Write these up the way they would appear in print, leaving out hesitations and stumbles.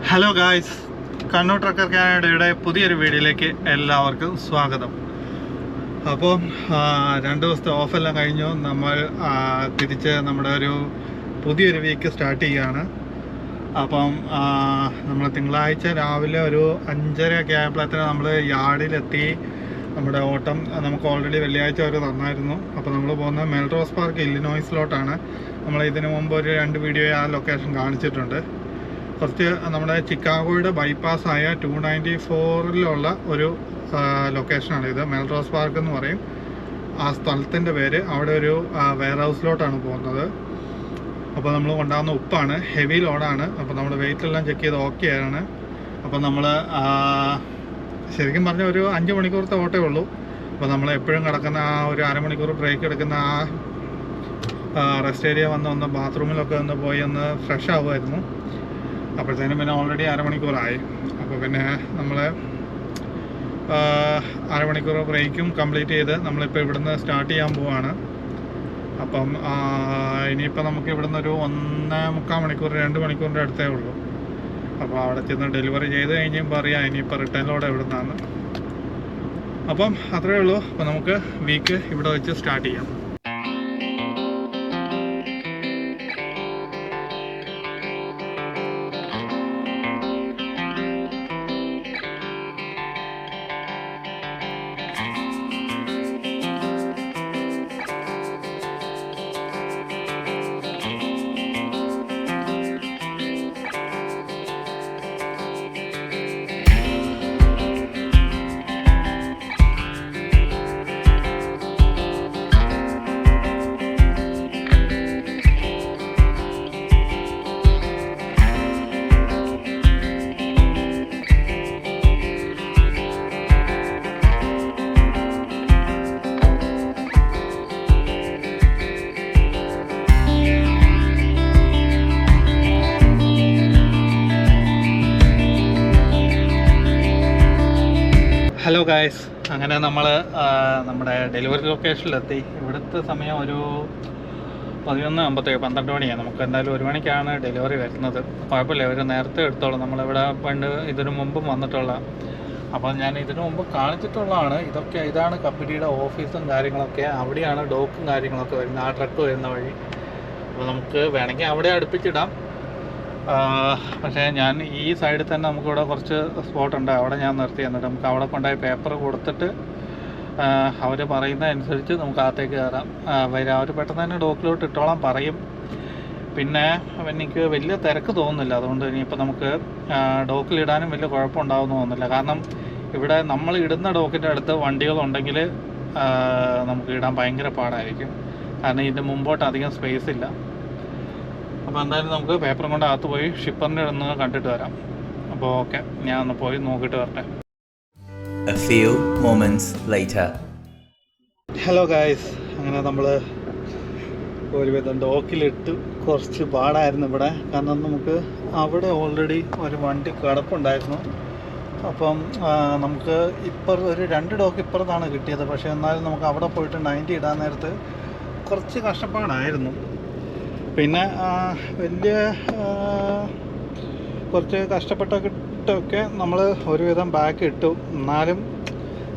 Hello guys, Kannur Trekker കാനഡയുടെ പുതിയൊരു വീഡിയോയിലേക്ക് എല്ലാവർക്കും സ്വാഗതം. അപ്പോൾ 2 ദിവസത്തെ ഓഫെല്ലാം കഴിഞ്ഞു. നമ്മൾ തിരിച്ച് നമ്മുടെ ഒരു പുതിയൊരു വീക്ക് സ്റ്റാർട്ട് ചെയ്യുകയാണ്. അപ്പം നമ്മൾ തിങ്കളാഴ്ച രാവിലെ ഒരു 5:30 ഒക്കെ ആയപ്പോഴത്തേന് നമ്മൾ യാർഡിലെത്തി. നമ്മുടെ ഓട്ടം നമുക്ക് ഓൾറെഡി വെള്ളിയാഴ്ച വരെ തന്നായിരുന്നു. അപ്പോൾ നമ്മൾ പോകുന്നത് മെൽറോസ് പാർക്ക് ഇല്ലിനോയ്സിലോട്ടാണ്. നമ്മൾ ഇതിനു മുമ്പ് ഒരു 2 വീഡിയോ ആ ലൊക്കേഷൻ കാണിച്ചിട്ടുണ്ട്. കുറച്ച് നമ്മുടെ ചിക്കാഗോയുടെ ബൈപ്പാസായ 294 ഒരു ലൊക്കേഷനാണിത്. മെൽറോസ് പാർക്ക് എന്ന് പറയും ആ സ്ഥലത്തിൻ്റെ പേര്. അവിടെ ഒരു വെയർ ഹൗസിലോട്ടാണ് പോകുന്നത്. അപ്പോൾ നമ്മൾ കൊണ്ടാകുന്ന ഉപ്പാണ്, ഹെവി ലോഡാണ്. അപ്പോൾ നമ്മൾ വെയിറ്റെല്ലാം ചെക്ക് ചെയ്ത് ഓക്കെ ആണ്. അപ്പോൾ നമ്മൾ ശരിക്കും പറഞ്ഞാൽ ഒരു 5 മണിക്കൂറത്തെ ഓട്ടേ ഉള്ളൂ. അപ്പോൾ നമ്മൾ എപ്പോഴും കിടക്കുന്ന ആ ഒരു അരമണിക്കൂർ ബ്രേക്ക് എടുക്കുന്ന ആ റെസ്റ്റ് ഏരിയ ഒന്ന് ബാത്റൂമിലൊക്കെ ഒന്ന് പോയി ഒന്ന് ഫ്രഷ് ആവുമായിരുന്നു. അപ്പോഴത്തേനും പിന്നെ ഓൾറെഡി അരമണിക്കൂറായി. അപ്പോൾ പിന്നെ നമ്മൾ അരമണിക്കൂർ ബ്രേക്കും കംപ്ലീറ്റ് ചെയ്ത് നമ്മളിപ്പോൾ ഇവിടുന്ന് സ്റ്റാർട്ട് ചെയ്യാൻ പോവാണ്. അപ്പം ഇനിയിപ്പോൾ നമുക്ക് ഇവിടുന്ന് ഒരു 1.25 മണിക്കൂർ 2 മണിക്കൂറിൻ്റെ അടുത്തേ ഉള്ളൂ. അപ്പോൾ അവിടെ ചെന്ന് ഡെലിവറി ചെയ്ത് കഴിഞ്ഞപ്പോൾ അറിയാം ഇനിയിപ്പോൾ റിട്ടേണിലൂടെ എവിടുന്നാണ്. അപ്പം അത്രയേ ഉള്ളൂ. അപ്പോൾ നമുക്ക് വീക്ക് ഇവിടെ വെച്ച് സ്റ്റാർട്ട് ചെയ്യാം. ഹലോ ഗായ്സ്, അങ്ങനെ നമ്മൾ നമ്മുടെ ഡെലിവറി ലൊക്കേഷനിലെത്തി. ഇവിടുത്തെ സമയം ഒരു 11:57, 12 മണിയാണ്. നമുക്ക് എന്തായാലും 1 മണിക്കാണ് ഡെലിവറി വരുന്നത്. കുഴപ്പമില്ല, ഒരു നേരത്തെ എടുത്തോളാം. നമ്മളിവിടെ പണ്ട് ഇതിനു മുമ്പും വന്നിട്ടുള്ള, അപ്പോൾ ഞാൻ ഇതിനു മുമ്പ് കാണിച്ചിട്ടുള്ളതാണ്. ഇതാണ് കമ്പനിയുടെ ഓഫീസും കാര്യങ്ങളൊക്കെ. അവിടെയാണ് ഡോക്കും കാര്യങ്ങളൊക്കെ വരുന്നത്, ആ ട്രക്ക് വരുന്ന വഴി. അപ്പോൾ നമുക്ക് വേണമെങ്കിൽ അവിടെ അടുപ്പിച്ചിടാം. പക്ഷേ ഞാൻ ഈ സൈഡിൽ തന്നെ നമുക്കിവിടെ കുറച്ച് സ്പോട്ടുണ്ട്, അവിടെ ഞാൻ നിർത്തി. എന്നിട്ട് നമുക്ക് അവിടെ കൊണ്ടുപോയി പേപ്പർ കൊടുത്തിട്ട് അവർ പറയുന്ന അനുസരിച്ച് നമുക്ക് അകത്തേക്ക് കയറാം. അവർ പെട്ടെന്ന് തന്നെ ഡോക്കിലോട്ട് ഇട്ടോളാൻ പറയും. പിന്നെ എനിക്ക് വലിയ തിരക്ക് തോന്നുന്നില്ല. അതുകൊണ്ട് ഇനിയിപ്പോൾ നമുക്ക് ഡോക്കിലിടാനും വലിയ കുഴപ്പമുണ്ടാകുമെന്ന് തോന്നുന്നില്ല. കാരണം ഇവിടെ നമ്മൾ ഇടുന്ന ഡോക്കിൻ്റെ അടുത്ത് വണ്ടികളുണ്ടെങ്കിൽ നമുക്ക് ഇടാൻ ഭയങ്കര പാടായിരിക്കും. കാരണം ഇതിൻ്റെ മുമ്പോട്ട് അധികം സ്പേസ് ഇല്ല. അപ്പോൾ എന്തായാലും നമുക്ക് പേപ്പറും കൊണ്ട് അകത്ത് പോയി ഷിപ്പറിൻ്റെ ഒന്ന് കണ്ടിട്ട് വരാം. അപ്പോൾ ഓക്കെ, ഞാൻ ഒന്ന് പോയി നോക്കിയിട്ട് വരട്ടെ. A few moments later. Hello guys, അങ്ങനെ നമ്മൾ ഒരുവിധം ഡോക്കിലിട്ട് കുറച്ച് പാടായിരുന്നു ഇവിടെ. കാരണം നമുക്ക് അവിടെ ഓൾറെഡി ഒരു വണ്ടി കിടപ്പുണ്ടായിരുന്നു. അപ്പം നമുക്ക് ഒരു 2 ഡോക്ക് ഇപ്പുറത്താണ് കിട്ടിയത്. പക്ഷേ എന്നാലും നമുക്ക് അവിടെ പോയിട്ട് 90 ഇടാൻ നേരത്ത് കുറച്ച് കഷ്ടപ്പാടായിരുന്നു. പിന്നെ വലിയ കുറച്ച് കഷ്ടപ്പെട്ടൊക്കെ നമ്മൾ ഒരുവിധം ബാക്ക് ഇട്ടു. എന്നാലും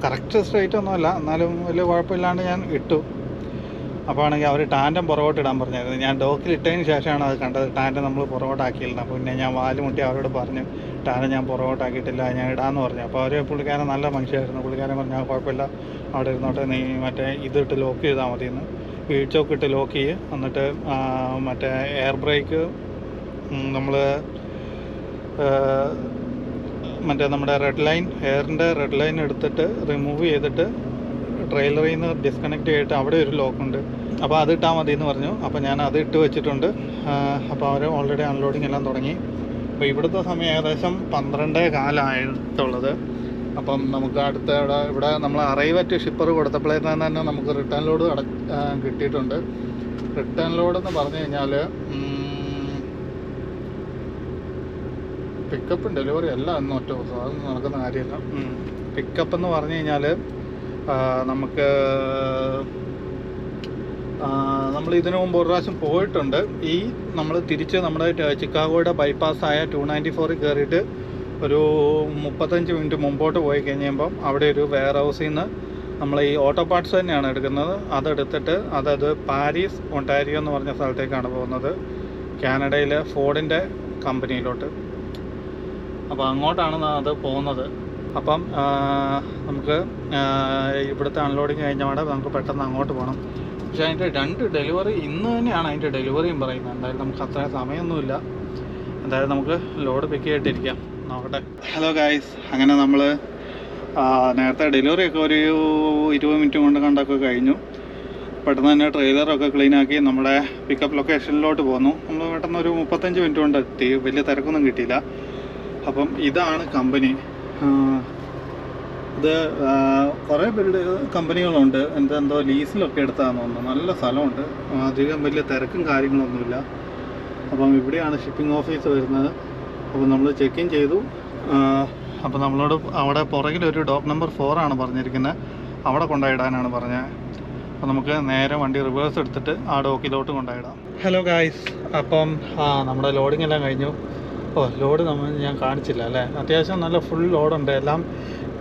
കറക്റ്റ് സ്ട്രെയിറ്റ് ഒന്നുമല്ല, എന്നാലും വലിയ കുഴപ്പമില്ലാണ്ട് ഞാൻ ഇട്ടു. അപ്പോൾ ആണെങ്കിൽ അവർ ടാൻഡം പുറകോട്ട് ഇടാൻ പറഞ്ഞായിരുന്നു. ഞാൻ ഡോക്കിൽ ഇട്ടതിന് ശേഷമാണ് അത് കണ്ടത്, ടാൻഡം നമ്മൾ പുറകോട്ടാക്കിയില്ല. അപ്പോൾ പിന്നെ ഞാൻ വാലുമുട്ടി അവരോട് പറഞ്ഞു, ടാൻഡം ഞാൻ പുറകോട്ടാക്കിയിട്ടില്ല, ഞാൻ ഇടാമെന്ന് പറഞ്ഞു. അപ്പോൾ അവർ പുള്ളിക്കാരൻ നല്ല മനുഷ്യരായിരുന്നു. പുള്ളിക്കാരൻ പറഞ്ഞാൽ കുഴപ്പമില്ല, അവിടെ ഇരുന്നോട്ടെ, നീ മറ്റേ ഇതിട്ട് ലോക്ക് ചെയ്താൽ മതിയെന്ന്. വീൽ ചോക്ക് ഇട്ട് ലോക്ക് ചെയ്യും. എന്നിട്ട് മറ്റേ എയർ ബ്രേക്ക് നമ്മൾ മറ്റേ നമ്മുടെ എയറിൻ്റെ റെഡ് ലൈൻ എടുത്തിട്ട് റിമൂവ് ചെയ്തിട്ട് ട്രെയിലറിൽ നിന്ന് ഡിസ്കണക്ട് ചെയ്തിട്ട് അവിടെ ഒരു ലോക്കുണ്ട്, അപ്പോൾ അത് ഇട്ടാൽ മതി എന്ന് പറഞ്ഞു. അപ്പോൾ ഞാൻ അത് ഇട്ട് വെച്ചിട്ടുണ്ട്. അപ്പോൾ അവർ ഓൾറെഡി അൺലോഡിങ് എല്ലാം തുടങ്ങി. അപ്പോൾ ഇവിടുത്തെ സമയം ഏകദേശം 12:15 ആയിട്ടുള്ളത്. അപ്പം നമുക്ക് അടുത്ത ഇവിടെ നമ്മൾ അറൈവറ്റ് ഷിപ്പർ കൊടുത്തപ്പോഴേ തന്നെ നമുക്ക് റിട്ടേൺ ലോഡ് കിട്ടിയിട്ടുണ്ട്. റിട്ടേൺ ലോഡ് എന്ന് പറഞ്ഞു കഴിഞ്ഞാൽ പിക്കപ്പും ഡെലിവറി എല്ലാം ഒന്നും ഒറ്റ ദിവസം, അതൊന്നും നടക്കുന്ന കാര്യമില്ല. പിക്കപ്പ് എന്ന് പറഞ്ഞു കഴിഞ്ഞാൽ നമുക്ക് നമ്മൾ ഇതിനു മുമ്പ് ഒരു പ്രാവശ്യം പോയിട്ടുണ്ട്. നമ്മൾ തിരിച്ച് നമ്മുടെ ചിക്കാഗോയുടെ ബൈപ്പാസായ 294 കയറിയിട്ട് ഒരു 35 മിനിറ്റ് മുമ്പോട്ട് പോയി കഴിഞ്ഞമ്പം അവിടെ ഒരു വെയർ ഹൗസിൽ നിന്ന് നമ്മൾ ഈ ഓട്ടോ പാർട്സ് തന്നെയാണ് എടുക്കുന്നത്. അതെടുത്തിട്ട് അതത് പാരീസ് ഒണ്ടാരിയോ എന്ന് പറഞ്ഞ സ്ഥലത്തേക്കാണ് പോകുന്നത്, കാനഡയിലെ ഫോർഡിൻ്റെ കമ്പനിയിലോട്ട്. അപ്പോൾ അങ്ങോട്ടാണ് അത് പോകുന്നത്. അപ്പം നമുക്ക് ഇവിടുത്തെ അൺലോഡിങ് കഴിഞ്ഞ പാടെ നമുക്ക് പെട്ടെന്ന് അങ്ങോട്ട് പോകണം. പക്ഷേ അതിൻ്റെ 2 ഡെലിവറി ഇന്ന് തന്നെയാണ് അതിൻ്റെ ഡെലിവറിയും പറയുന്നത്. എന്തായാലും നമുക്ക് അത്ര സമയമൊന്നുമില്ല. എന്തായാലും നമുക്ക് ലോഡ് പിക്ക് ചെയ്തിട്ടിരിക്കാം, നോക്കട്ടെ. ഹലോ ഗായ്സ്, അങ്ങനെ നമ്മൾ നേരത്തെ ഡെലിവറിയൊക്കെ ഒരു 20 മിനിറ്റ് കൊണ്ട് കണ്ടൊക്കെ കഴിഞ്ഞു. പെട്ടെന്ന് തന്നെ ട്രെയിലറൊക്കെ ക്ലീനാക്കി നമ്മുടെ പിക്കപ്പ് ലൊക്കേഷനിലോട്ട് പോന്നു. നമ്മൾ പെട്ടെന്ന് ഒരു 35 മിനിറ്റ് കൊണ്ട് എത്തി, വലിയ തിരക്കൊന്നും കിട്ടിയില്ല. അപ്പം ഇതാണ് കമ്പനി. ഇത് കുറേ കമ്പനികളുണ്ട്. എന്തോ ലീസിലൊക്കെ എടുത്താന്ന് തോന്നുന്നു. നല്ല സ്ഥലമുണ്ട്, അധികം വലിയ തിരക്കും കാര്യങ്ങളൊന്നുമില്ല. അപ്പം ഇവിടെയാണ് ഷിപ്പിംഗ് ഓഫീസ് വരുന്നത്. അപ്പോൾ നമ്മൾ ചെക്ക് ഇൻ ചെയ്തു. അപ്പോൾ നമ്മളോട് അവിടെ പുറകിലൊരു ഡോക്ക് നമ്പർ 4 ആണ് പറഞ്ഞിരിക്കുന്നത്, അവിടെ കൊണ്ടുപോയിടാനാണ് പറഞ്ഞത്. അപ്പോൾ നമുക്ക് നേരെ വണ്ടി റിവേഴ്സ് എടുത്തിട്ട് ആ ഡോക്കിലോട്ട് കൊണ്ടുപോയിടാം. ഹലോ ഗായ്സ്, അപ്പം നമ്മുടെ ലോഡിംഗ് എല്ലാം കഴിഞ്ഞു. ലോഡ് ഞാൻ കാണിച്ചില്ല അല്ലേ. അത്യാവശ്യം നല്ല ഫുൾ ലോഡുണ്ട്. എല്ലാം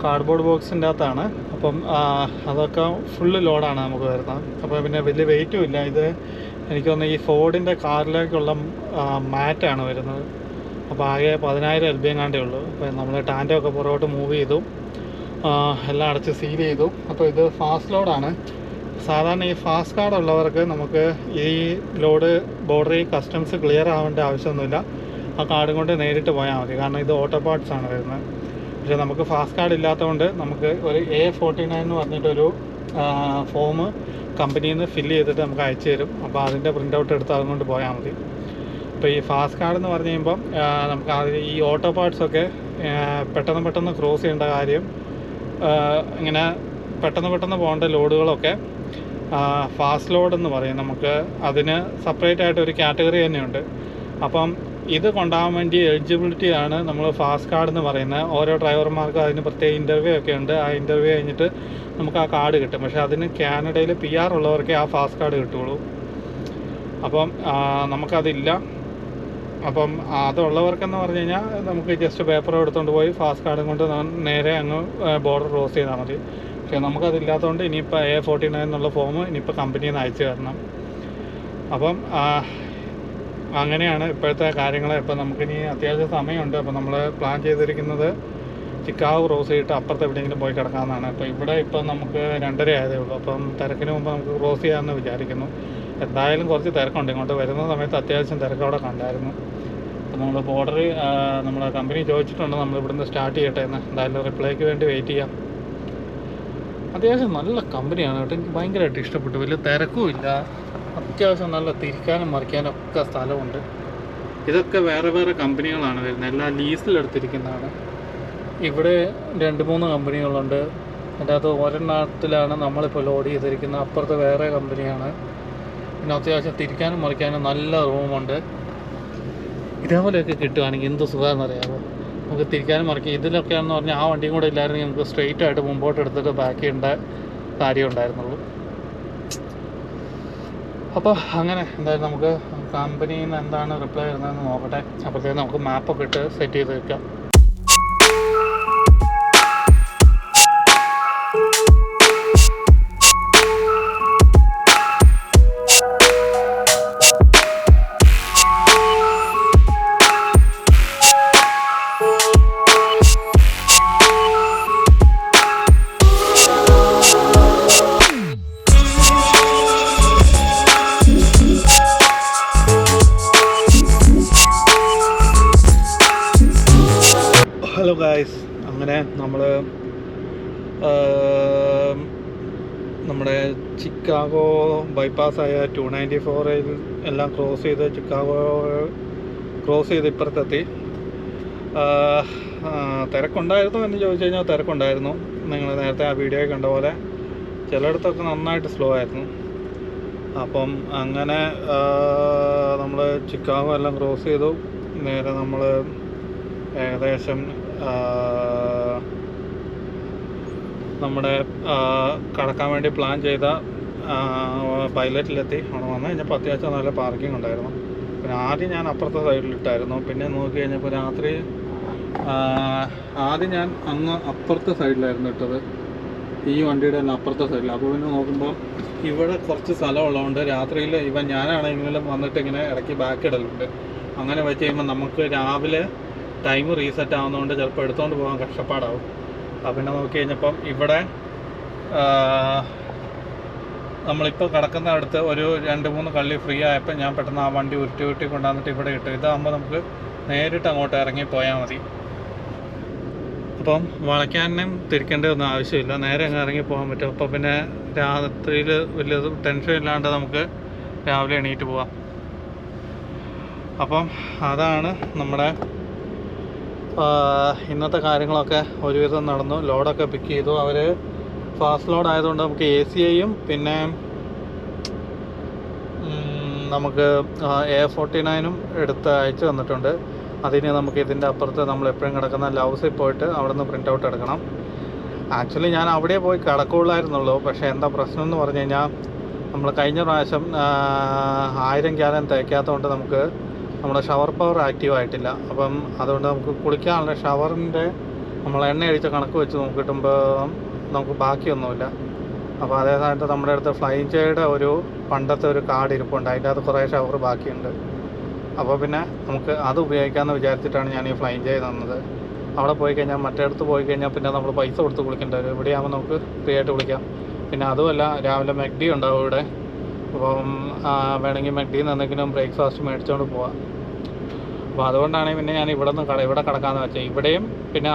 കാർഡ്ബോർഡ് ബോക്സിൻ്റെ അകത്താണ്. അപ്പം അതൊക്കെ ഫുള്ള് ലോഡാണ് നമുക്ക് വരുന്നത്. അപ്പോൾ പിന്നെ വലിയ വെയിറ്റും ഇല്ല. ഇത് എനിക്ക് തോന്നുന്നു ഈ ഫോർഡിൻ്റെ കാറിലേക്കുള്ള മാറ്റാണ് വരുന്നത്. അപ്പോൾ ആകെ 10,000 LB എങ്ങാണ്ടേ ഉള്ളൂ. അപ്പോൾ നമ്മൾ ടാൻഡൊക്കെ പുറകോട്ട് മൂവ് ചെയ്തു, എല്ലാം അടച്ച് സീൽ ചെയ്തു. അപ്പോൾ ഇത് ഫാസ്റ്റ് ലോഡാണ്. സാധാരണ ഈ ഫാസ്റ്റ് കാർഡ് ഉള്ളവർക്ക് നമുക്ക് ഈ ലോഡ് ബോർഡറിൽ കസ്റ്റംസ് ക്ലിയർ ആവേണ്ട ആവശ്യമൊന്നുമില്ല. ആ കാർഡും കൊണ്ട് നേരിട്ട് പോയാൽ മതി, കാരണം ഇത് ഓട്ടോ പാർട്സ് ആണ് വരുന്നത്. പക്ഷേ നമുക്ക് ഫാസ്റ്റ് കാർഡ് ഇല്ലാത്തതുകൊണ്ട് നമുക്ക് ഒരു A49 എന്ന് പറഞ്ഞിട്ടൊരു ഫോം കമ്പനിയിൽ നിന്ന് ഫില്ല് ചെയ്തിട്ട് നമുക്ക് അയച്ചു തരും. അപ്പോൾ അതിൻ്റെ പ്രിൻ്റ് ഔട്ട് എടുത്ത് അതുകൊണ്ട് പോയാൽ മതി. അപ്പോൾ ഈ ഫാസ്റ്റ് കാർഡ് എന്ന് പറഞ്ഞു കഴിയുമ്പം നമുക്ക് ഈ ഓട്ടോ പാർട്സൊക്കെ പെട്ടെന്ന് ക്രോസ് ചെയ്യേണ്ട കാര്യം, ഇങ്ങനെ പെട്ടെന്ന് പോകേണ്ട ലോഡുകളൊക്കെ ഫാസ്റ്റ് ലോഡ് എന്ന് പറയും. നമുക്ക് അതിന് സെപ്പറേറ്റ് ആയിട്ട് ഒരു കാറ്റഗറി തന്നെയുണ്ട്. അപ്പം ഇത് കൊണ്ടുപോകാൻ വേണ്ടി എലിജിബിലിറ്റിയാണ് നമ്മൾ ഫാസ്റ്റ് കാർഡ് എന്ന് പറയുന്നത്. ഓരോ ഡ്രൈവർമാർക്കും അതിന് പ്രത്യേക ഇൻ്റർവ്യൂ ഒക്കെ ഉണ്ട്. ആ ഇൻ്റർവ്യൂ കഴിഞ്ഞിട്ട് നമുക്ക് ആ കാർഡ് കിട്ടും. പക്ഷേ അതിന് കാനഡയിൽ PR ഉള്ളവർക്കേ ആ ഫാസ്റ്റ് കാർഡ് കിട്ടുള്ളൂ. അപ്പം നമുക്കതില്ല. അപ്പം അതുള്ളവർക്കെന്ന് പറഞ്ഞു കഴിഞ്ഞാൽ നമുക്ക് ജസ്റ്റ് പേപ്പർ എടുത്തുകൊണ്ട് പോയി ഫാസ്റ്റ് കാർഡും കൊണ്ട് നേരെ അങ്ങ് ബോർഡർ ക്രോസ് ചെയ്താൽ മതി. പക്ഷേ നമുക്കതില്ലാത്തതുകൊണ്ട് ഇനിയിപ്പോൾ A49 എന്നുള്ള ഫോം ഇനിയിപ്പോൾ കമ്പനിയിൽ നിന്ന് അയച്ചു തരണം. അപ്പം അങ്ങനെയാണ് ഇപ്പോഴത്തെ കാര്യങ്ങൾ. ഇപ്പം നമുക്കിനി അത്യാവശ്യം സമയമുണ്ട്. അപ്പോൾ നമ്മൾ പ്ലാൻ ചെയ്തിരിക്കുന്നത് ചിക്കാഗോ ക്രോസ് ചെയ്തിട്ട് അപ്പുറത്ത് എവിടെയെങ്കിലും പോയി കിടക്കാമെന്നാണ്. അപ്പോൾ ഇവിടെ ഇപ്പം നമുക്ക് 2:30 ആയതേ ഉള്ളൂ. അപ്പം തിരക്കിന് മുമ്പ് നമുക്ക് ക്രോസ് ചെയ്യാമെന്ന് വിചാരിക്കുന്നു. എന്തായാലും കുറച്ച് തിരക്കുണ്ട്. ഇങ്ങോട്ട് വരുന്ന സമയത്ത് അത്യാവശ്യം തിരക്കവിടെ കണ്ടായിരുന്നു. അപ്പോൾ നമ്മൾ ബോർഡർ നമ്മളെ കമ്പനി ചോദിച്ചിട്ടുണ്ട് നമ്മൾ ഇവിടുന്ന് സ്റ്റാർട്ട് ചെയ്യട്ടെ എന്ന്. എന്തായാലും റിപ്ലൈക്ക് വേണ്ടി വെയിറ്റ് ചെയ്യാം. അത്യാവശ്യം നല്ല കമ്പനിയാണ് കേട്ടോ, എനിക്ക് ഭയങ്കരമായിട്ട് ഇഷ്ടപ്പെട്ടു. വലിയ തിരക്കും ഇല്ല, അത്യാവശ്യം നല്ല തിരിക്കാനും മറിക്കാനും ഒക്കെ സ്ഥലമുണ്ട്. ഇതൊക്കെ വേറെ കമ്പനികളാണ് വരുന്നത്, എല്ലാം ലീസിലെടുത്തിരിക്കുന്നതാണ്. ഇവിടെ 2-3 കമ്പനികളുണ്ട്. അതിൻ്റെ അകത്ത് ഒരെണ്ണത്തിലാണ് നമ്മളിപ്പോൾ ലോഡ് ചെയ്തിരിക്കുന്നത്, അപ്പുറത്ത് വേറെ കമ്പനിയാണ്. പിന്നെ അത്യാവശ്യം തിരിക്കാനും മറിക്കാനും നല്ല റൂമുണ്ട്. ഇതേപോലെയൊക്കെ കിട്ടുകയാണെങ്കിൽ എന്ത് സുഖമാണെന്ന് അറിയാമോ. നമുക്ക് തിരിക്കാനും മറിക്കാം. ഇതിലൊക്കെയാണെന്ന് പറഞ്ഞാൽ ആ വണ്ടിയും കൂടെ ഇല്ലായിരുന്നെങ്കിൽ നമുക്ക് സ്ട്രെയിറ്റ് ആയിട്ട് മുമ്പോട്ട് എടുത്തിട്ട് ബാക്ക് ചെയ്യേണ്ട കാര്യം ഉണ്ടായിരുന്നുള്ളൂ. അപ്പോൾ അങ്ങനെ എന്തായാലും നമുക്ക് കമ്പനിയിൽ നിന്ന് എന്താണ് റിപ്ലൈ വരുന്നതെന്ന് നോക്കട്ടെ. അപ്പോഴത്തേക്ക് നമുക്ക് മാപ്പൊക്കെ ഇട്ട് സെറ്റ് ചെയ്ത് വയ്ക്കാം. ഹലോ ഗായ്സ്, അങ്ങനെ നമ്മൾ നമ്മുടെ ചിക്കാഗോ ബൈപ്പാസായ 294 എല്ലാം ക്രോസ് ചെയ്ത് ചിക്കാഗോ ക്രോസ് ചെയ്ത് ഇപ്പുറത്തെത്തി. തിരക്കുണ്ടായിരുന്നു എന്ന് ചോദിച്ചു കഴിഞ്ഞാൽ തിരക്കുണ്ടായിരുന്നു. നിങ്ങൾ നേരത്തെ ആ വീഡിയോ കണ്ട പോലെ ചിലയിടത്തൊക്കെ നന്നായിട്ട് സ്ലോ ആയിരുന്നു. അപ്പം അങ്ങനെ നമ്മൾ ചിക്കാഗോ എല്ലാം ക്രോസ് ചെയ്തു. നേരെ നമ്മൾ ഏകദേശം നമ്മുടെ കടക്കാൻ വേണ്ടി പ്ലാൻ ചെയ്ത പൈലറ്റിലെത്തി. അവിടെ വന്നു കഴിഞ്ഞപ്പോൾ അത്യാവശ്യം നല്ല പാർക്കിംഗ് ഉണ്ടായിരുന്നു. പിന്നെ ആദ്യം ഞാൻ അപ്പുറത്തെ സൈഡിലിട്ടായിരുന്നു. പിന്നെ നോക്കി കഴിഞ്ഞപ്പോൾ രാത്രി ആദ്യം ഞാൻ അങ്ങ് അപ്പുറത്തെ സൈഡിലായിരുന്നു ഇട്ടത്, ഈ വണ്ടിയുടെ എല്ലാം അപ്പുറത്തെ സൈഡിൽ. അപ്പോൾ പിന്നെ നോക്കുമ്പോൾ ഇവിടെ കുറച്ച് സ്ഥലമുള്ളതുകൊണ്ട് രാത്രിയിൽ ഞാനാണെങ്കിലും വന്നിട്ട് ഇങ്ങനെ ഇടയ്ക്ക് ബാക്ക് ഇടലുണ്ട്. അങ്ങനെ വെച്ച് കഴിയുമ്പോൾ നമുക്ക് രാവിലെ ടൈം റീസെറ്റ് ആവുന്നതുകൊണ്ട് ചിലപ്പോൾ എടുത്തുകൊണ്ട് പോകാൻ കഷ്ടപ്പാടാവും. അപ്പോൾ പിന്നെ നോക്കി കഴിഞ്ഞപ്പം ഇവിടെ നമ്മളിപ്പോൾ കിടക്കുന്ന അടുത്ത് ഒരു 2-3 കള്ളി ഫ്രീ ആയപ്പോൾ ഞാൻ പെട്ടെന്ന് ആ വണ്ടി ഉരുട്ടി കൊണ്ടുവന്നിട്ട് ഇവിടെ ഇട്ടു. ഇതാകുമ്പോൾ നമുക്ക് നേരിട്ട് അങ്ങോട്ട് ഇറങ്ങി പോയാൽ മതി. അപ്പം വളയ്ക്കാനും തിരിക്കേണ്ടതൊന്നും ആവശ്യമില്ല, നേരെ അങ്ങ് ഇറങ്ങി പോകാൻ പറ്റും. അപ്പോൾ പിന്നെ രാത്രിയിൽ വലിയ ടെൻഷൻ ഇല്ലാണ്ട് നമുക്ക് രാവിലെ എണീറ്റ് പോവാം. അപ്പം അതാണ് നമ്മുടെ ഇന്നത്തെ കാര്യങ്ങളൊക്കെ ഒരുവിധം നടന്നു. ലോഡൊക്കെ പിക്ക് ചെയ്തു. അവർ ഫാസ്റ്റ് ലോഡ് ആയതുകൊണ്ട് നമുക്ക് ACIയും പിന്നെ നമുക്ക് A49ഉം എടുത്ത് അയച്ചു തന്നിട്ടുണ്ട്. അതിന് നമുക്ക് ഇതിൻ്റെ അപ്പുറത്ത് നമ്മൾ എപ്പോഴും കിടക്കുന്ന ലൗസിൽ പോയിട്ട് അവിടെ നിന്ന് പ്രിൻ്റ് ഔട്ട് എടുക്കണം. ആക്ച്വലി ഞാൻ അവിടെ പോയി കിടക്കുള്ളായിരുന്നുള്ളൂ. പക്ഷേ എന്താ പ്രശ്നം എന്ന് പറഞ്ഞു കഴിഞ്ഞാൽ നമ്മൾ കഴിഞ്ഞ പ്രാവശ്യം 1000 ഗാലൻ തേക്കാത്തതുകൊണ്ട് നമുക്ക് നമ്മുടെ ഷവർ പവർ ആക്റ്റീവ് ആയിട്ടില്ല. അപ്പം അതുകൊണ്ട് നമുക്ക് കുളിക്കാനുള്ള ഷവറിൻ്റെ നമ്മൾ എണ്ണ അടിച്ച കണക്ക് വെച്ച് നോക്കിയിട്ടുമ്പോൾ നമുക്ക് ബാക്കിയൊന്നുമില്ല. അപ്പോൾ അതേ സമയത്ത് നമ്മുടെ അടുത്ത് ഫ്ലൈഞ്ചയുടെ ഒരു പണ്ടത്തെ ഒരു കാർഡ് ഇരിപ്പുണ്ട്, അതിൻ്റെ അകത്ത് കുറേ ഷവർ ബാക്കിയുണ്ട്. അപ്പോൾ പിന്നെ നമുക്ക് അത് ഉപയോഗിക്കാമെന്ന് വിചാരിച്ചിട്ടാണ് ഞാൻ ഈ ഫ്ലൈഞ്ചേ തന്നത്. അവിടെ പോയി കഴിഞ്ഞാൽ മറ്റേടത്ത് പോയി കഴിഞ്ഞാൽ പിന്നെ നമ്മൾ പൈസ കൊടുത്ത് കുളിക്കേണ്ടി വരും. ഇവിടെയാകുമ്പോൾ നമുക്ക് ഫ്രീ ആയിട്ട് കുളിക്കാം. പിന്നെ അതുമല്ല രാവിലെ മെഗ്ഡി ഉണ്ടാവും ഇവിടെ. അപ്പം വേണമെങ്കിൽ മെഗ്ഡിയിൽ നിന്ന് എന്തെങ്കിലും ബ്രേക്ക്ഫാസ്റ്റ് മേടിച്ചുകൊണ്ട് പോവാം. അപ്പോൾ അതുകൊണ്ടാണ് പിന്നെ ഞാൻ ഇവിടെ കിടക്കാമെന്ന് വെച്ചാൽ. ഇവിടെയും പിന്നെ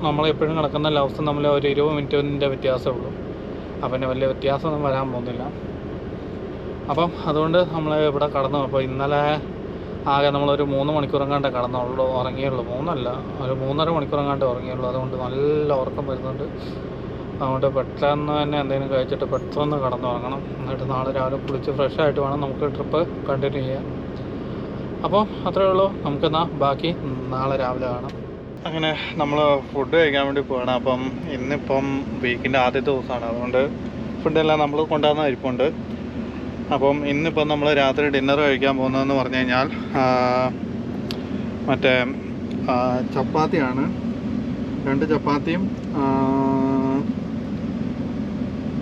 നമ്മളെപ്പോഴും കിടക്കുന്ന ലൗസും തമ്മിൽ ഒരു 20 മിനിറ്റിൻ്റെ വ്യത്യാസമേ ഉള്ളൂ. അപ്പം പിന്നെ വലിയ വ്യത്യാസമൊന്നും വരാൻ പോകുന്നില്ല. അപ്പം അതുകൊണ്ട് നമ്മൾ ഇവിടെ കടന്നു. അപ്പോൾ ഇന്നലെ ആകെ നമ്മളൊരു 3 മണിക്കൂറെങ്ങാണ്ട് ഉറങ്ങിയുള്ളൂ. 3 അല്ല, ഒരു 3.5 മണിക്കൂറെങ്ങാണ്ട് ഉറങ്ങിയുള്ളൂ. അതുകൊണ്ട് നല്ല ഉറക്കം വരുന്നുണ്ട്. അതുകൊണ്ട് പെട്ടെന്ന് തന്നെ എന്തെങ്കിലും കഴിച്ചിട്ട് പെട്ടെന്ന് കടന്നുറങ്ങണം. എന്നിട്ട് നാളെ രാവിലെ കുളിച്ച് ഫ്രഷായിട്ട് വേണം നമുക്ക് ട്രിപ്പ് കണ്ടിന്യൂ ചെയ്യാൻ. അപ്പോൾ അത്രയേ ഉള്ളൂ. നമുക്കെന്നാൽ ബാക്കി നാളെ രാവിലെ കാണാം. അങ്ങനെ നമ്മൾ ഫുഡ് കഴിക്കാൻ വേണ്ടി പോകണം. അപ്പം ഇന്നിപ്പം വീക്കിൻ്റെ ആദ്യത്തെ ദിവസമാണ്. അതുകൊണ്ട് ഫുഡെല്ലാം നമ്മൾ കൊണ്ടുവന്ന ഇരിപ്പുണ്ട്. അപ്പം ഇന്നിപ്പം നമ്മൾ രാത്രി ഡിന്നർ കഴിക്കാൻ പോകുന്നതെന്ന് പറഞ്ഞു കഴിഞ്ഞാൽ മറ്റേ ചപ്പാത്തിയാണ്. 2 ചപ്പാത്തിയും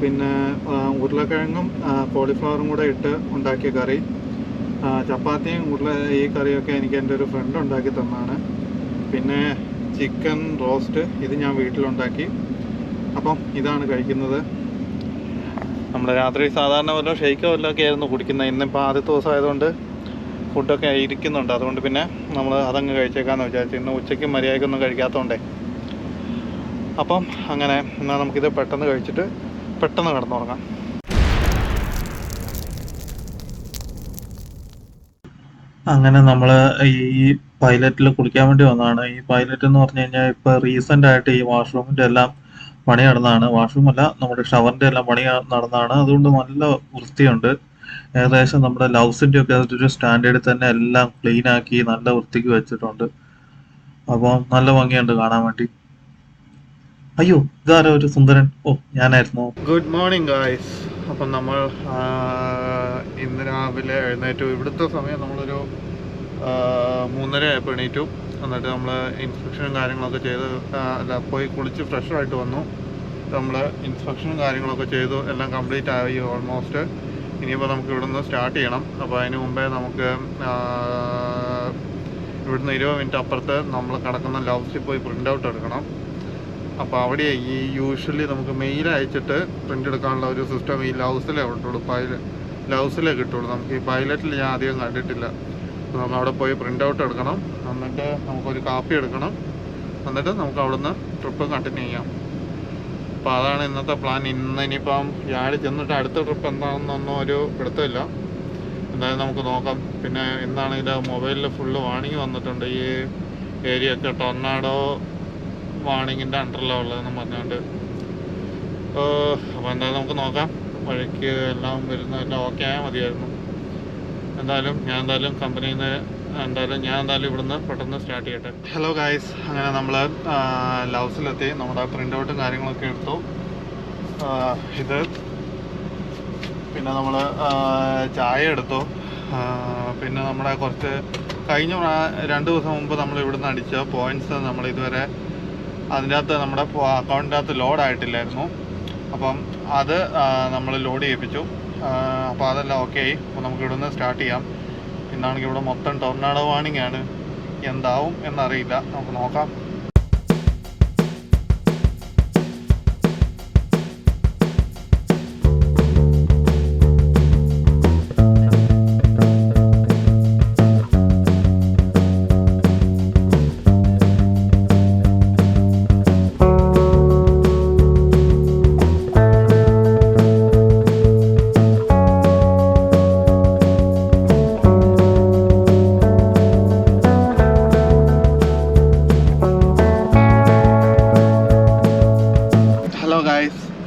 പിന്നെ ഉരുളക്കിഴങ്ങും കോളിഫ്ലവറും കൂടെ ഇട്ട് ഉണ്ടാക്കിയ കറി. ചപ്പാത്തിയും ഈ കറിയൊക്കെ എനിക്ക് എൻ്റെ ഒരു ഫ്രണ്ട് ഉണ്ടാക്കി തന്നാണ്. പിന്നെ ചിക്കൻ റോസ്റ്റ്, ഇത് ഞാൻ വീട്ടിലുണ്ടാക്കി. അപ്പം ഇതാണ് കഴിക്കുന്നത്. നമ്മൾ രാത്രി സാധാരണ വല്ല ഷെയ്ക്കോ വല്ലതൊക്കെ ആയിരുന്നു കുടിക്കുന്നത്. ഇന്നിപ്പോൾ ആദ്യത്തെ ദിവസം ആയതുകൊണ്ട് ഫുഡൊക്കെ ഇരിക്കുന്നുണ്ട്. അതുകൊണ്ട് പിന്നെ നമ്മൾ അതങ്ങ് കഴിച്ചേക്കാമെന്ന് വിചാരിച്ചു. ഇന്ന് ഉച്ചയ്ക്ക് മര്യാദയ്ക്കൊന്നും കഴിക്കാത്തതുകൊണ്ടേ. അപ്പം അങ്ങനെ എന്നാൽ നമുക്കിത് പെട്ടെന്ന് കഴിച്ചിട്ട് പെട്ടെന്ന് കിടന്നുറങ്ങാം. അങ്ങനെ നമ്മൾ ഈ പൈലറ്റിൽ കുളിക്കാൻ വേണ്ടി വന്നതാണ്. ഈ പൈലറ്റ് എന്ന് പറഞ്ഞു കഴിഞ്ഞാൽ ഇപ്പോൾ റീസെൻ്റ് ആയിട്ട് ഈ വാഷ്റൂമിൻ്റെ എല്ലാം പണി നടന്നതാണ്. വാഷ്റൂമല്ല, നമ്മുടെ ഷവറിൻ്റെ എല്ലാം പണി നടന്നതാണ്. അതുകൊണ്ട് നല്ല വൃത്തിയുണ്ട്. ഏകദേശം നമ്മുടെ ലൗസിൻ്റെ ഒക്കെ ഒരു സ്റ്റാൻഡേർഡിൽ തന്നെ എല്ലാം ക്ലീൻ ആക്കി നല്ല വൃത്തിക്ക് വെച്ചിട്ടുണ്ട്. അപ്പോൾ നല്ല ഭംഗിയുണ്ട് കാണാൻ വേണ്ടി. അയ്യോ, ഇതാരോ ഒരു സുന്ദരൻ. ഓ, ഞാനായിരുന്നു. Good morning guys. അപ്പം നമ്മൾ ഇന്ന് രാവിലെ എഴുന്നേറ്റു. ഇവിടുത്തെ സമയം നമ്മളൊരു 3:30 ആയപ്പോൾ എണീറ്റു. എന്നിട്ട് നമ്മൾ ഇൻസ്പെക്ഷനും കാര്യങ്ങളൊക്കെ ചെയ്ത് പോയി കുളിച്ച് ഫ്രഷായിട്ട് വന്നു. നമ്മൾ ഇൻസ്പെക്ഷനും കാര്യങ്ങളൊക്കെ ചെയ്തു. എല്ലാം കംപ്ലീറ്റ് ആയി ഓൾമോസ്റ്റ്. ഇനിയിപ്പോൾ നമുക്ക് ഇവിടുന്ന് സ്റ്റാർട്ട് ചെയ്യണം. അപ്പോൾ അതിന് മുമ്പേ നമുക്ക് ഇവിടുന്ന് 20 മിനിറ്റ് അപ്പുറത്ത് നമ്മൾ കിടക്കുന്ന ലൗസിൽ പോയി പ്രിൻ്റ് ഔട്ട് എടുക്കണം. അപ്പോൾ അവിടെ ഈ യൂഷ്വലി നമുക്ക് മെയിൽ അയച്ചിട്ട് പ്രിൻ്റ് എടുക്കാനുള്ള ഒരു സിസ്റ്റം ഈ ലൗസിലേ കിട്ടുള്ളൂ. ലൗസിലേ കിട്ടുള്ളൂ. നമുക്ക് ഈ പൈലറ്റിൽ ഞാൻ അധികം കണ്ടിട്ടില്ല. അപ്പോൾ നമ്മൾ അവിടെ പോയി പ്രിൻ്റ് ഔട്ട് എടുക്കണം. എന്നിട്ട് നമുക്കൊരു കാപ്പി എടുക്കണം. എന്നിട്ട് നമുക്ക് അവിടുന്ന് ട്രിപ്പ് കണ്ടിന്യൂ ചെയ്യാം. അപ്പോൾ അതാണ് ഇന്നത്തെ പ്ലാൻ. ഇനിയിപ്പം ഞാട് ചെന്നിട്ട് അടുത്ത ട്രിപ്പ് എന്താണെന്നൊന്നും ഒരു പിടുത്തമില്ല. എന്തായാലും നമുക്ക് നോക്കാം. പിന്നെ എന്താണെങ്കിൽ മൊബൈലിൽ ഫുള്ള് വാണിംഗ് വന്നിട്ടുണ്ട്. ഈ ഏരിയ ഒക്കെ ടൊർണാഡോ വാണിങ്ങിൻ്റെ അണ്ടറിലാണ് ഉള്ളതെന്ന് പറഞ്ഞുകൊണ്ട്. അപ്പോൾ എന്തായാലും നമുക്ക് നോക്കാം. വഴിക്ക് എല്ലാം എല്ലാം ഓക്കെ ആയാൽ മതിയായിരുന്നു. എന്തായാലും ഞാൻ കമ്പനിയിൽ നിന്ന് ഞാൻ ഇവിടുന്ന് പെട്ടെന്ന് സ്റ്റാർട്ട് ചെയ്യട്ടെ. ഹലോ ഗായ്സ്, അങ്ങനെ നമ്മൾ ലൗസിലെത്തി. നമ്മുടെ പ്രിൻ്റ് ഔട്ടും കാര്യങ്ങളൊക്കെ എടുത്തു. ഇത് പിന്നെ നമ്മൾ ചായ എടുത്തു. പിന്നെ നമ്മുടെ കുറച്ച് കഴിഞ്ഞ 2 ദിവസം മുമ്പ് നമ്മൾ ഇവിടുന്ന് അടിച്ച പോയിൻറ്റ്സ് നമ്മൾ ഇതുവരെ അതിൻ്റെ അകത്ത് നമ്മുടെ അക്കൗണ്ടിൻ്റെ അകത്ത് ലോഡ് ആയിട്ടില്ലായിരുന്നു. അപ്പം അത് നമ്മൾ ലോഡ് ചെയ്യിപ്പിച്ചു. അപ്പോൾ അതെല്ലാം ഓക്കെ ആയി. അപ്പോൾ നമുക്ക് ഇവിടുന്ന് സ്റ്റാർട്ട് ചെയ്യാം. ഇന്നാണെങ്കിൽ ഇവിടെ മൊത്തം ടൊർണാഡോ വാർണിംഗ് ആണ്. എന്താവും എന്നറിയില്ല, നമുക്ക് നോക്കാം.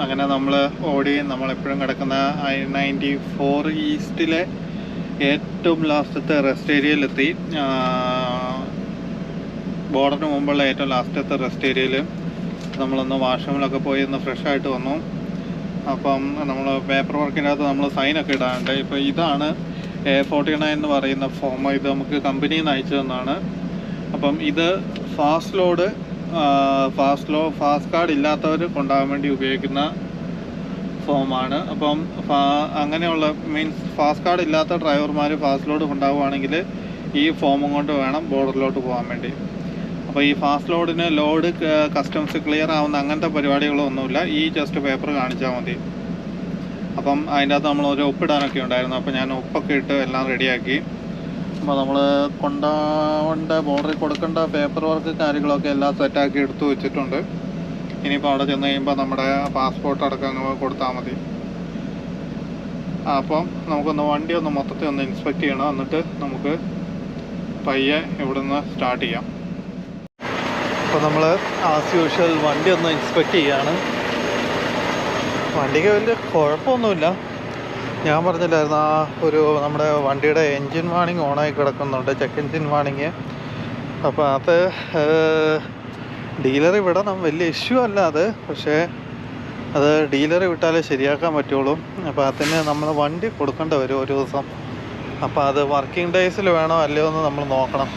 അങ്ങനെ നമ്മൾ ഓടി നമ്മളെപ്പോഴും കിടക്കുന്ന I-94 ഈസ്റ്റിലെ ഏറ്റവും ലാസ്റ്റത്തെ റെസ്റ്റ് ഏരിയയിലെത്തി. ബോർഡറിന് മുമ്പുള്ള ഏറ്റവും ലാസ്റ്റത്തെ റെസ്റ്റ് ഏരിയയിൽ നമ്മളൊന്ന് വാഷ്റൂമിലൊക്കെ പോയി ഒന്ന് ഫ്രഷ് ആയിട്ട് വന്നു. അപ്പം നമ്മൾ പേപ്പർ വർക്കിനകത്ത് നമ്മൾ സൈനൊക്കെ ഇടാറുണ്ട്. ഇപ്പോൾ ഇതാണ് A49 എന്ന് പറയുന്ന ഫോം. ഇത് നമുക്ക് കമ്പനിയിൽ നിന്ന് അയച്ചു തന്നാണ്. അപ്പം ഇത് ഫാസ്റ്റ് കാർഡ് ഇല്ലാത്തവർ കൊണ്ടുപോകാൻ വേണ്ടി ഉപയോഗിക്കുന്ന ഫോമാണ്. അപ്പം അങ്ങനെയുള്ള മീൻസ് ഫാസ്റ്റ് കാർഡ് ഇല്ലാത്ത ഡ്രൈവർമാർ ഫാസ്റ്റ് ലോഡ് കൊണ്ടുപോകുകയാണെങ്കിൽ ഈ ഫോമും കൊണ്ട് വേണം ബോർഡറിലോട്ട് പോകാൻ വേണ്ടി. അപ്പോൾ ഈ ഫാസ്റ്റ് ലോഡിന് ലോഡ് കസ്റ്റംസ് ക്ലിയർ ആവുന്ന അങ്ങനത്തെ പരിപാടികളൊന്നുമില്ല. ഈ ജസ്റ്റ് പേപ്പർ കാണിച്ചാൽ മതി. അപ്പം അതിൻ്റെ അകത്ത് നമ്മൾ ഒരു ഒപ്പിടാനൊക്കെ ഉണ്ടായിരുന്നു. അപ്പോൾ ഞാൻ ഒപ്പൊക്കെ ഇട്ട് എല്ലാം റെഡിയാക്കി. അപ്പോൾ നമ്മൾ കൊണ്ടുപോകേണ്ട ബോർഡറിൽ കൊടുക്കേണ്ട പേപ്പർ വർക്ക് കാര്യങ്ങളൊക്കെ എല്ലാം സെറ്റാക്കി എടുത്തു വെച്ചിട്ടുണ്ട്. ഇനിയിപ്പോൾ അവിടെ ചെന്ന് കഴിയുമ്പോൾ നമ്മുടെ പാസ്പോർട്ട് അടക്കം കൊടുത്താൽ മതി. അപ്പം നമുക്കൊന്ന് വണ്ടി ഒന്ന് മൊത്തത്തിൽ ഒന്ന് ഇൻസ്പെക്ട് ചെയ്യണം. എന്നിട്ട് നമുക്ക് പയ്യെ ഇവിടുന്ന് സ്റ്റാർട്ട് ചെയ്യാം. അപ്പോൾ നമ്മൾ ആസ് യൂഷ്വൽ വണ്ടി ഒന്ന് ഇൻസ്പെക്ട് ചെയ്യാണ്. വണ്ടിക്ക് വലിയ കുഴപ്പമൊന്നുമില്ല. ഞാൻ പറഞ്ഞില്ലായിരുന്നു നമ്മുടെ വണ്ടിയുടെ എൻജിൻ വാണിംഗ് ഓണായി കിടക്കുന്നുണ്ട്, ചെക്ക് എൻജിൻ വാണിംഗ്. അപ്പോൾ അത് ഡീലർ വിടണം, വലിയ ഇഷ്യൂ അല്ല അത്. പക്ഷേ അത് ഡീലർ വിട്ടാലേ ശരിയാക്കാൻ പറ്റുള്ളൂ. അപ്പോൾ അതിന് നമ്മൾ വണ്ടി കൊടുക്കേണ്ടി വരും ഒരു ദിവസം. അപ്പോൾ അത് വർക്കിംഗ് ഡേയ്സിൽ വേണോ അല്ലയോ എന്ന് നമ്മൾ നോക്കണം.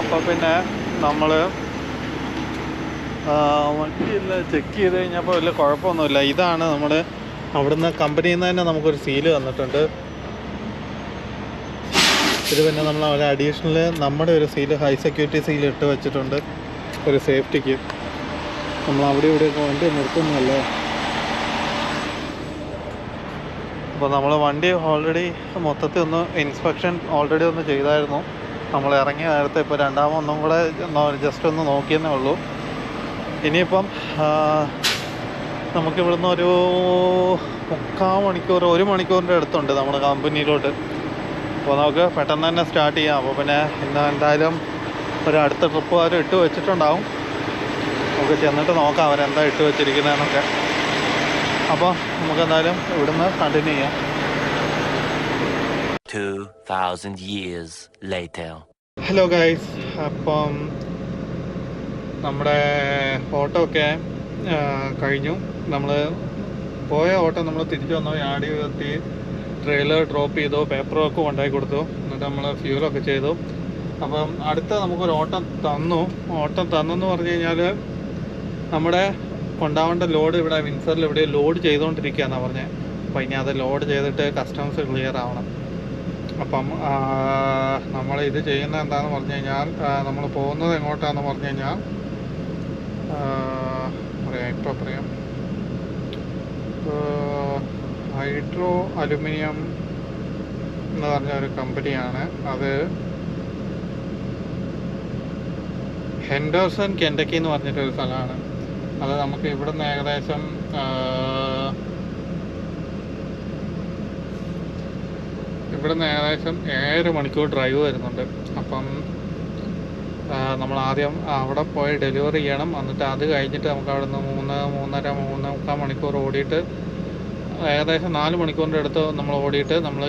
അപ്പോൾ പിന്നെ നമ്മൾ വണ്ടിയെല്ലാം ചെക്ക് ചെയ്ത് കഴിഞ്ഞപ്പോൾ വലിയ കുഴപ്പമൊന്നുമില്ല. ഇതാണ് നമ്മൾ അവിടുന്ന് കമ്പനിയിൽ നിന്ന് തന്നെ നമുക്കൊരു സീല് തന്നിട്ടുണ്ട്. ഇത് പിന്നെ നമ്മൾ ഒരു അഡീഷണൽ നമ്മുടെ ഒരു സീല്, ഹൈ സെക്യൂരിറ്റി സീൽ ഇട്ട് വെച്ചിട്ടുണ്ട് ഒരു സേഫ്റ്റിക്ക്. നമ്മൾ അവിടെ ഇവിടെയൊക്കെ വണ്ടി നിർത്തുന്നതല്ലേ. അപ്പോൾ നമ്മൾ വണ്ടി ഓൾറെഡി മൊത്തത്തിൽ ഒന്ന് ഇൻസ്പെക്ഷൻ ഓൾറെഡി ഒന്ന് ചെയ്തായിരുന്നു. നമ്മൾ ഇറങ്ങിയ നേരത്തെ ഇപ്പോൾ രണ്ടാമൊന്നും കൂടെ ജസ്റ്റ് ഒന്ന് നോക്കിയെന്നേ ഉള്ളൂ. ഇനിയിപ്പം നമുക്കിവിടുന്ന് ഒരു 3/4 മണിക്കൂർ 1 മണിക്കൂറിൻ്റെ അടുത്തുണ്ട് നമ്മുടെ കമ്പനിയിലോട്ട്. അപ്പോൾ നമുക്ക് പെട്ടെന്ന് തന്നെ സ്റ്റാർട്ട് ചെയ്യാം. അപ്പോൾ പിന്നെ ഇന്ന് എന്തായാലും ഒരു അടുത്ത ട്രിപ്പ് അവർ ഇട്ട് വെച്ചിട്ടുണ്ടാവും. നമുക്ക് ചെന്നിട്ട് നോക്കാം അവരെന്താ ഇട്ട് വെച്ചിരിക്കുന്നതെന്നൊക്കെ. അപ്പോൾ നമുക്ക് എന്തായാലും ഇവിടുന്ന് കണ്ടിന്യൂ ചെയ്യാം. 2000 years later. ഹലോ ഗൈസ്, അപ്പം നമ്മുടെ ഓട്ടോ ഒക്കെ കഴിഞ്ഞു. നമ്മൾ പോയ ഓട്ടോ നമ്മൾ തിരിച്ചു വന്നു, യാർഡിൽ എത്തി, ട്രെയിലർ ഡ്രോപ്പ് ചെയ്തു, പേപ്പർ വർക്ക് കൊണ്ടുപോയി കൊടുത്തു, എന്നിട്ട് നമ്മൾ ഫ്യൂലൊക്കെ ചെയ്തു. അപ്പം അടുത്ത നമുക്കൊരു ഓട്ടം തന്നെന്ന് പറഞ്ഞു കഴിഞ്ഞാൽ നമ്മുടെ കൊണ്ടുപോകേണ്ട ലോഡ് ഇവിടെ വിൻസറിൽ ഇവിടെ ലോഡ് ചെയ്തുകൊണ്ടിരിക്കുകയെന്നാണ് പറഞ്ഞത്. അപ്പം ഇനി അത് ലോഡ് ചെയ്തിട്ട് കസ്റ്റംസ് ക്ലിയർ ആവണം. അപ്പം നമ്മൾ ഇത് ചെയ്യുന്നത് എന്താണെന്ന് പറഞ്ഞു കഴിഞ്ഞാൽ നമ്മൾ പോകുന്നത് എങ്ങോട്ടാണെന്ന് പറഞ്ഞു കഴിഞ്ഞാൽ പറയാം ഹൈഡ്രോ അലുമിനിയം എന്ന് പറഞ്ഞ ഒരു കമ്പനിയാണ്. അത് ഹെൻഡേഴ്സൺ കെൻഡക്കി എന്ന് പറഞ്ഞിട്ടൊരു സ്ഥലമാണ്. അത് നമുക്ക് ഇവിടുന്ന് ഏകദേശം 7 മണിക്കൂർ ഡ്രൈവ് വരുന്നുണ്ട്. അപ്പം നമ്മൾ ആദ്യം അവിടെ പോയി ഡെലിവറി ചെയ്യണം. എന്നിട്ട് അത് കഴിഞ്ഞിട്ട് നമുക്ക് അവിടെ നിന്ന് 3.5 മണിക്കൂർ ഓടിയിട്ട് ഏകദേശം 4 മണിക്കൂറിൻ്റെ അടുത്ത് നമ്മൾ ഓടിയിട്ട് നമ്മൾ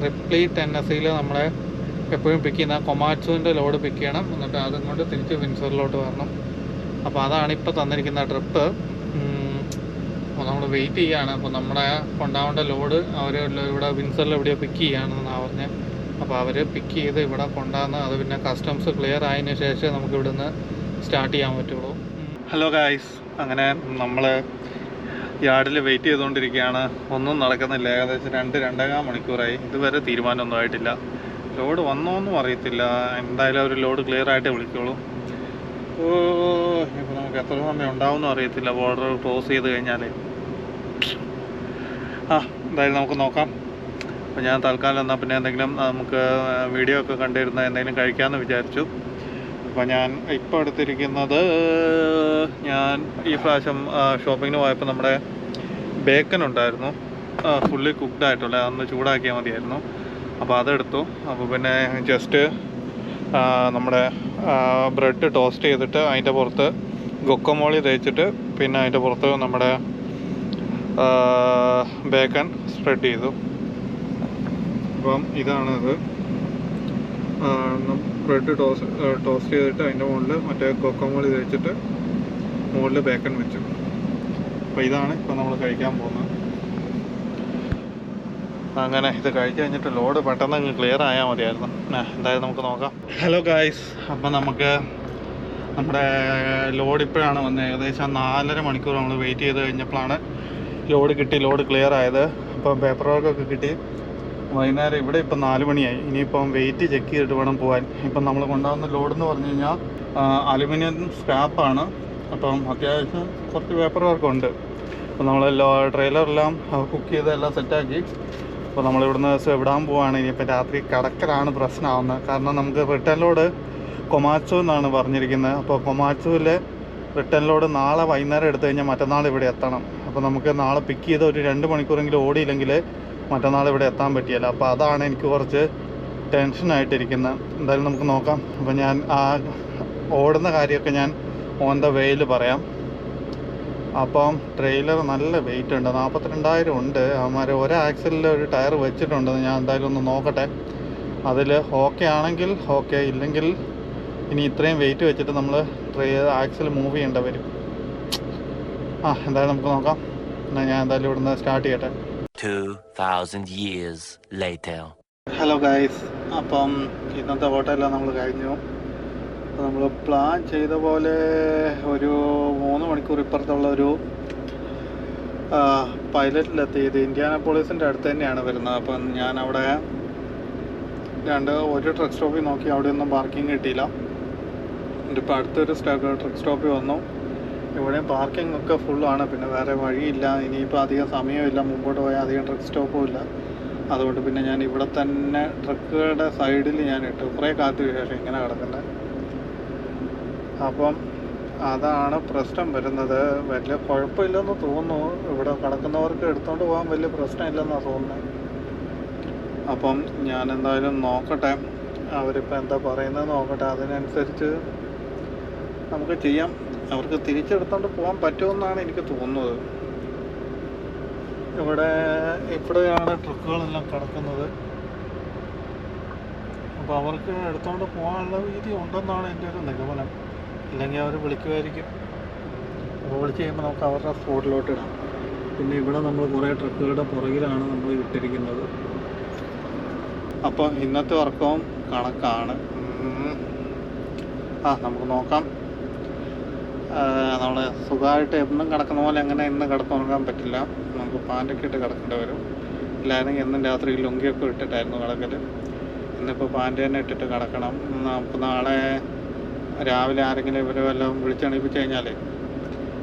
റിപ്ലി ടെന്നസിയിൽ നമ്മളെ എപ്പോഴും പിക്ക് ചെയ്യുന്ന കൊമാറ്റ്സുവിൻ്റെ ലോഡ് പിക്ക് ചെയ്യണം. എന്നിട്ട് അതും കൊണ്ട് തിരിച്ച് വിൻസറിലോട്ട് വരണം. അപ്പോൾ അതാണ് ഇപ്പോൾ തന്നിരിക്കുന്ന ട്രിപ്പ്. നമ്മൾ വെയിറ്റ് ചെയ്യുകയാണ്. അപ്പോൾ നമ്മുടെ കൊണ്ടാവേണ്ട ലോഡ് അവർ ഇവിടെ വിൻസറിൽ എവിടെയോ പിക്ക് ചെയ്യുകയാണെന്നാണ് പറഞ്ഞത്. അപ്പോൾ അവർ പിക്ക് ചെയ്ത് ഇവിടെ കൊണ്ടുവന്ന് അത് പിന്നെ കസ്റ്റംസ് ക്ലിയർ ആയതിനു ശേഷം നമുക്ക് ഇവിടുന്ന് സ്റ്റാർട്ട് ചെയ്യാൻ പറ്റുള്ളൂ. ഹലോ ഗായ്സ്, അങ്ങനെ നമ്മൾ യാർഡിൽ വെയിറ്റ് ചെയ്തുകൊണ്ടിരിക്കുകയാണ്. ഒന്നും നടക്കുന്നില്ല. ഏകദേശം 2-2.5 മണിക്കൂറായി. ഇതുവരെ തീരുമാനമൊന്നും ആയിട്ടില്ല. ലോഡ് വന്നോന്നും അറിയത്തില്ല. എന്തായാലും അവർ ലോഡ് ക്ലിയർ ആയിട്ട് വിളിക്കുള്ളൂ. ഇപ്പോൾ നമുക്ക് എത്ര സമയം ഉണ്ടാവുമെന്നും അറിയത്തില്ല ബോർഡർ ക്ലോസ് ചെയ്ത് കഴിഞ്ഞാൽ. എന്തായാലും നമുക്ക് നോക്കാം. അപ്പോൾ ഞാൻ തൽക്കാലം എന്നാൽ പിന്നെ എന്തെങ്കിലും നമുക്ക് വീഡിയോ ഒക്കെ കണ്ടിരുന്ന എന്തെങ്കിലും കഴിക്കാമെന്ന് വിചാരിച്ചു. അപ്പോൾ ഞാൻ ഇപ്പോൾ എടുത്തിരിക്കുന്നത്, ഞാൻ ഈ പ്രാവശ്യം ഷോപ്പിങ്ങിന് പോയപ്പോൾ നമ്മുടെ ബേക്കൺ ഉണ്ടായിരുന്നു, ഫുള്ളി കുക്ക്ഡ് ആയിട്ടുള്ള, അന്ന് ചൂടാക്കിയാൽ മതിയായിരുന്നു. അപ്പോൾ അതെടുത്തു. അപ്പോൾ പിന്നെ ജസ്റ്റ് നമ്മുടെ ബ്രെഡ് ടോസ്റ്റ് ചെയ്തിട്ട് അതിൻ്റെ പുറത്ത് ഗൊക്കമോളി തേച്ചിട്ട് പിന്നെ അതിൻ്റെ പുറത്ത് നമ്മുടെ ബേക്കൺ സ്പ്രെഡ് ചെയ്തു. അപ്പം ഇതാണത്. ബ്രെഡ് ടോസ്റ്റ് ചെയ്തിട്ട് അതിൻ്റെ മുകളിൽ മറ്റേ കൊക്കമോളി തേച്ചിട്ട് മുകളിൽ ബേക്കൺ വെച്ചു. അപ്പോൾ ഇതാണ് ഇപ്പോൾ നമ്മൾ കഴിക്കാൻ പോകുന്നത്. അങ്ങനെ ഇത് കഴിച്ച് കഴിഞ്ഞിട്ട് ലോഡ് പെട്ടെന്ന് അങ്ങ് ക്ലിയർ ആയാൽ മതിയായിരുന്നു. എന്തായാലും നമുക്ക് നോക്കാം. ഹലോ ഗായ്സ്, അപ്പം നമുക്ക് നമ്മുടെ ലോഡ് ഇപ്പോഴാണ് വന്നത്. ഏകദേശം 4.5 മണിക്കൂർ നമ്മൾ വെയിറ്റ് ചെയ്ത് കഴിഞ്ഞപ്പോഴാണ് ലോഡ് കിട്ടി, ലോഡ് ക്ലിയർ ആയത്. അപ്പം പേപ്പർ വർക്കൊക്കെ കിട്ടി. വൈകുന്നേരം ഇവിടെ ഇപ്പം 4 മണിയായി. ഇനിയിപ്പം വെയിറ്റ് ചെക്ക് ചെയ്തിട്ട് വേണം പോകാൻ. ഇപ്പം നമ്മൾ കൊണ്ടുവന്ന ലോഡ് എന്ന് പറഞ്ഞു കഴിഞ്ഞാൽ അലുമിനിയം സ്ക്രാപ്പാണ്. അപ്പം അത്യാവശ്യം കുറച്ച് പേപ്പർ വർക്കുണ്ട്. അപ്പം നമ്മൾ ട്രെയിലറെല്ലാം കുക്ക് ചെയ്ത് എല്ലാം സെറ്റാക്കി. അപ്പോൾ നമ്മളിവിടുന്ന് വിടാൻ പോവുകയാണ്. ഇനിയിപ്പോൾ രാത്രി കടക്കലാണ് പ്രശ്നമാവുന്നത്. കാരണം നമുക്ക് റിട്ടേൺ ലോഡ് കൊമാച്ചോ എന്നാണ് പറഞ്ഞിരിക്കുന്നത്. അപ്പോൾ കൊമാച്ചോയിൽ റിട്ടേൺ ലോഡ് നാളെ വൈകുന്നേരം എടുത്തു കഴിഞ്ഞാൽ മറ്റന്നാൾ ഇവിടെ എത്തണം. അപ്പോൾ നമുക്ക് നാളെ പിക്ക് ചെയ്ത് ഒരു 2 മണിക്കൂറെങ്കിലും ഓടിയില്ലെങ്കിൽ മറ്റന്നാൾ ഇവിടെ എത്താൻ പറ്റിയല്ല. അപ്പോൾ അതാണ് എനിക്ക് കുറച്ച് ടെൻഷനായിട്ടിരിക്കുന്നത്. എന്തായാലും നമുക്ക് നോക്കാം. അപ്പോൾ ഞാൻ ആ ഓടുന്ന കാര്യമൊക്കെ ഞാൻ ഓൺ ദ വേയിൽ പറയാം. അപ്പം ട്രെയിലർ നല്ല വെയിറ്റ് ഉണ്ട്, 42,000 ഉണ്ട്. അവന്മാർ ഒരാക്സിലിൽ ഒരു ടയർ വെച്ചിട്ടുണ്ട്. ഞാൻ എന്തായാലും ഒന്ന് നോക്കട്ടെ. അതിൽ ഓക്കെ ആണെങ്കിൽ ഓക്കെ, ഇല്ലെങ്കിൽ ഇനി ഇത്രയും വെയിറ്റ് വെച്ചിട്ട് നമ്മൾ ആക്സിൽ മൂവ് ചെയ്യേണ്ടി വരും. എന്തായാലും നമുക്ക് നോക്കാം. എന്നാൽ ഞാൻ എന്തായാലും ഇവിടുന്ന് സ്റ്റാർട്ട് ചെയ്യട്ടെ. 2,000 years later. ഹലോ ഗൈസ്, അപ്പം ഇന്നത്തെ ഹോട്ടലെല്ലാം നമ്മൾ കഴിഞ്ഞു. നമ്മൾ പ്ലാൻ ചെയ്ത പോലെ ഒരു 3 മണിക്കൂർ ഇപ്പുറത്തുള്ള ഒരു പൈലറ്റിലെത്തി. ഇത് ഇൻഡ്യാനാപോളിസിൻ്റെ അടുത്ത് തന്നെയാണ് വരുന്നത്. അപ്പം ഞാൻ അവിടെ ഒരു ട്രക്ക് സ്റ്റോപ്പിൽ നോക്കി, അവിടെയൊന്നും പാർക്കിംഗ് കിട്ടിയില്ല. ഇപ്പോൾ അടുത്തൊരു ട്രക്ക് സ്റ്റോപ്പിൽ വന്നു. ഇവിടെയും പാർക്കിംഗ് ഒക്കെ ഫുള്ളാണ്. പിന്നെ വേറെ വഴിയില്ല. ഇനിയിപ്പോൾ അധികം സമയമില്ല, മുമ്പോട്ട് പോയാൽ അധികം ട്രക്ക് സ്റ്റോപ്പും ഇല്ല. അതുകൊണ്ട് പിന്നെ ഞാൻ ഇവിടെ തന്നെ ട്രക്കുകളുടെ സൈഡിൽ ഞാൻ ഇട്ടു. കുറേ കാലത്തിന് ശേഷം ഇങ്ങനെ കിടക്കുന്നത്. അപ്പം അതാണ് പ്രശ്നം വരുന്നത്. വലിയ കുഴപ്പമില്ലെന്ന് തോന്നുന്നു. ഇവിടെ കിടക്കുന്നവർക്ക് എടുത്തുകൊണ്ട് പോകാൻ വലിയ പ്രശ്നമില്ലെന്നാണ് തോന്നുന്നത്. അപ്പം ഞാൻ എന്തായാലും നോക്കട്ടെ, അവരിപ്പോൾ എന്താ പറയുന്നത് നോക്കട്ടെ. അതിനനുസരിച്ച് നമുക്ക് ചെയ്യാം. അവർക്ക് തിരിച്ചെടുത്തോണ്ട് പോകാൻ പറ്റുമെന്നാണ് എനിക്ക് തോന്നുന്നത്. ഇവിടെയാണ് ട്രക്കുകളെല്ലാം കിടക്കുന്നത്. അപ്പോൾ അവർക്ക് എടുത്തുകൊണ്ട് പോകാനുള്ള രീതി ഉണ്ടെന്നാണ് എൻ്റെ ഒരു നിഗമനം. ഇല്ലെങ്കിൽ അവർ വിളിക്കുമായിരിക്കും. അപ്പോൾ വിളിച്ച് കഴിയുമ്പോൾ നമുക്ക് അവരുടെ സ്പോട്ടിലോട്ട് ഇടാം. പിന്നെ ഇവിടെ നമ്മൾ കുറേ ട്രക്കുകളുടെ പുറകിലാണ് നമ്മൾ ഇട്ടിരിക്കുന്നത്. അപ്പോൾ ഇന്നത്തെ വർക്കവും കണക്കാണ്. നമുക്ക് നോക്കാം. നമ്മൾ സുഖമായിട്ട് എന്നും കിടക്കുന്ന പോലെ എങ്ങനെ ഇന്ന് കിടന്നുറങ്ങാൻ പറ്റില്ല. നമുക്ക് പാൻ്റൊക്കെ ഇട്ട് കിടക്കേണ്ടി വരും. ഇല്ലായിരുന്നെങ്കിൽ എന്നും രാത്രി ലുങ്കിയൊക്കെ ഇട്ടിട്ടായിരുന്നു കിടക്കൽ. ഇന്നിപ്പോൾ പാൻ്റ് തന്നെ ഇട്ടിട്ട് കിടക്കണം. നമുക്ക് നാളെ രാവിലെ ആരെങ്കിലും ഇവർ വല്ലതും വിളിച്ചെണീപ്പിച്ച് കഴിഞ്ഞാൽ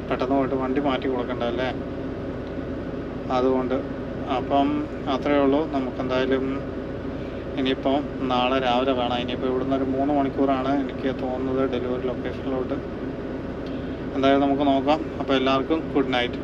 പെട്ടെന്ന് പോയിട്ട് വണ്ടി മാറ്റി കൊടുക്കണ്ടല്ലേ. അതുകൊണ്ട് അപ്പം അത്രയേ ഉള്ളൂ. നമുക്കെന്തായാലും ഇനിയിപ്പോൾ നാളെ രാവിലെ വേണം. ഇനിയിപ്പോൾ ഇവിടുന്ന് ഒരു 3 മണിക്കൂറാണ് എനിക്ക് തോന്നുന്നത് ഡെലിവറി ലൊക്കേഷനിലോട്ട്. എന്തായാലും നമുക്ക് നോക്കാം. അപ്പോൾ എല്ലാവർക്കും ഗുഡ് നൈറ്റ്.